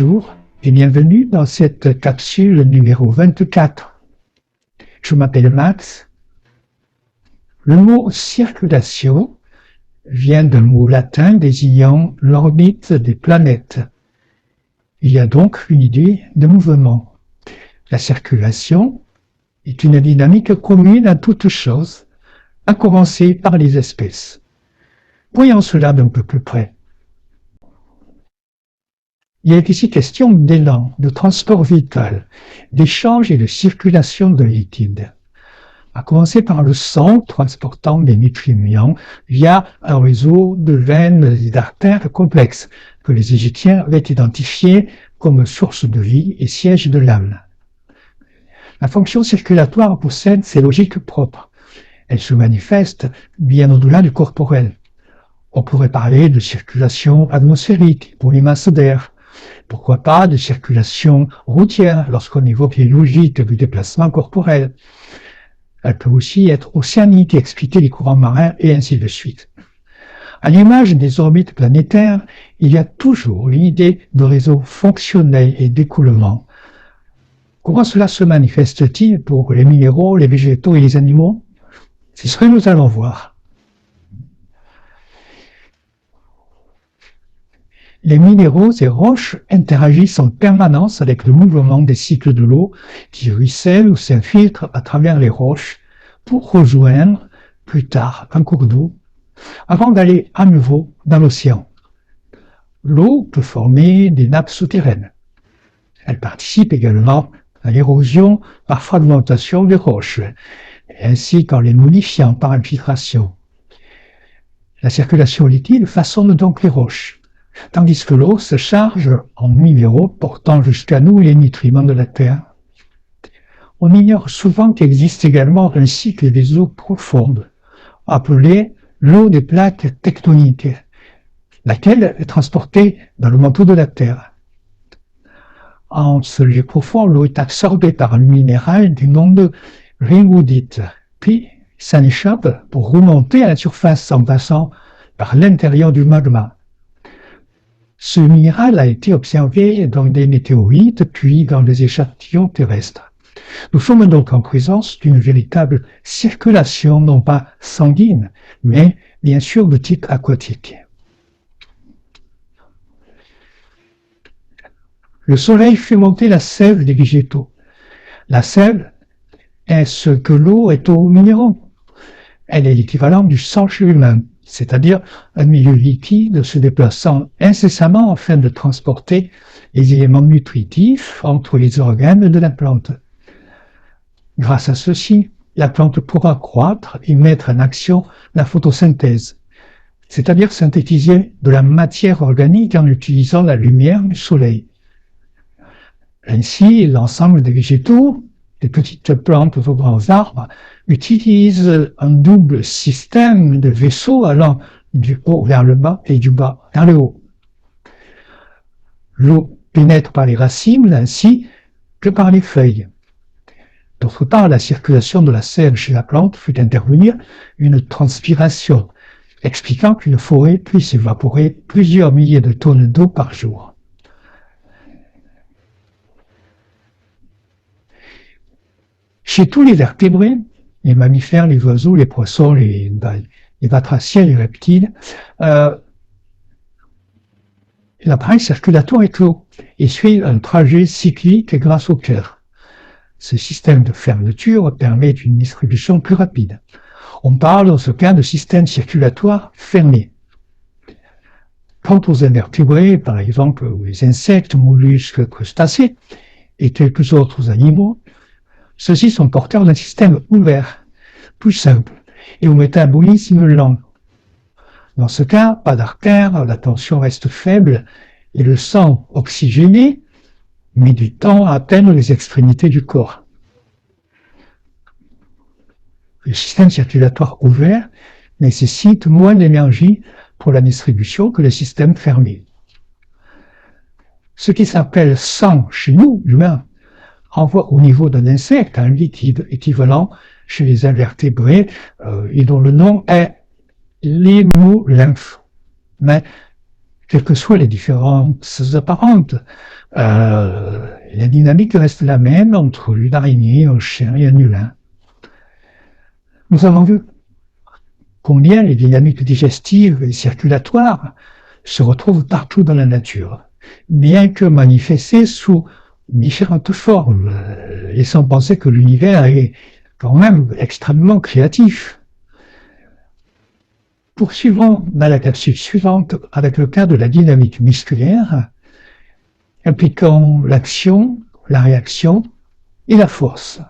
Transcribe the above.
Bonjour et bienvenue dans cette capsule numéro 24. Je m'appelle Max. Le mot circulation vient d'un mot latin désignant l'orbite des planètes. Il y a donc une idée de mouvement. La circulation est une dynamique commune à toutes choses, à commencer par les espèces. Voyons cela d'un peu plus près. Il est ici question d'élan, de transport vital, d'échange et de circulation de liquides. À commencer par le sang transportant des nutriments via un réseau de veines et d'artères complexes que les Égyptiens avaient identifiés comme source de vie et siège de l'âme. La fonction circulatoire possède ses logiques propres. Elle se manifeste bien au-delà du corporel. On pourrait parler de circulation atmosphérique pour les masses d'air. Pourquoi pas de circulation routière lorsqu'on évoque les logiques du déplacement corporel. Elle peut aussi être océanique et expliquer les courants marins et ainsi de suite. À l'image des orbites planétaires, il y a toujours l'idée de réseaux fonctionnels et d'écoulement. Comment cela se manifeste-t-il pour les minéraux, les végétaux et les animaux? C'est ce que nous allons voir. Les minéraux et roches interagissent en permanence avec le mouvement des cycles de l'eau qui ruisselle ou s'infiltre à travers les roches pour rejoindre plus tard un cours d'eau avant d'aller à nouveau dans l'océan. L'eau peut former des nappes souterraines. Elle participe également à l'érosion par fragmentation des roches, ainsi qu'en les modifiant par infiltration. La circulation liquide façonne donc les roches, tandis que l'eau se charge en minéraux portant jusqu'à nous les nutriments de la terre. On ignore souvent qu'il existe également un cycle des eaux profondes, appelé l'eau des plaques tectoniques, laquelle est transportée dans le manteau de la terre. En ce lieu profond, l'eau est absorbée par un minéral du nom de ringwoodite, puis s'en échappe pour remonter à la surface en passant par l'intérieur du magma. Ce minéral a été observé dans des météorites puis dans des échantillons terrestres. Nous sommes donc en présence d'une véritable circulation, non pas sanguine, mais bien sûr de type aquatique. Le soleil fait monter la sève des végétaux. La sève est ce que l'eau est aux minéraux. Elle est l'équivalent du sang chez l'humain, c'est-à-dire un milieu liquide se déplaçant incessamment afin de transporter les éléments nutritifs entre les organes de la plante. Grâce à ceci, la plante pourra croître et mettre en action la photosynthèse, c'est-à-dire synthétiser de la matière organique en utilisant la lumière du soleil. Ainsi, l'ensemble des végétaux, des petites plantes aux grands arbres, utilisent un double système de vaisseaux allant du haut vers le bas et du bas vers le haut. L'eau pénètre par les racines ainsi que par les feuilles. D'autre part, la circulation de la sève chez la plante fait intervenir une transpiration, expliquant qu'une forêt puisse évaporer plusieurs milliers de tonnes d'eau par jour. Chez tous les vertébrés, les mammifères, les oiseaux, les poissons, les batraciens, les reptiles, l'appareil circulatoire est l'eau et suit un trajet cyclique grâce au cœur. Ce système de fermeture permet une distribution plus rapide. On parle dans ce cas de système circulatoire fermé. Quant aux invertébrés, par exemple les insectes, mollusques, crustacés et quelques autres animaux, ceux-ci sont porteurs d'un système ouvert, plus simple, et au métabolisme lent. Dans ce cas, pas d'artère, la tension reste faible, et le sang oxygéné met du temps à atteindre les extrémités du corps. Le système circulatoire ouvert nécessite moins d'énergie pour la distribution que le système fermé. Ce qui s'appelle sang chez nous, humains, renvoie au niveau d'un insecte à un liquide équivalent chez les invertébrés et dont le nom est l'hémolymphe. Mais quelles que soient les différences apparentes, la dynamique reste la même entre une araignée, un chien et un humain. Nous avons vu combien les dynamiques digestives et circulatoires se retrouvent partout dans la nature, bien que manifestées sous différentes formes, laissant penser que l'univers est quand même extrêmement créatif. Poursuivons dans la capsule suivante avec le cas de la dynamique musculaire, impliquant l'action, la réaction et la force.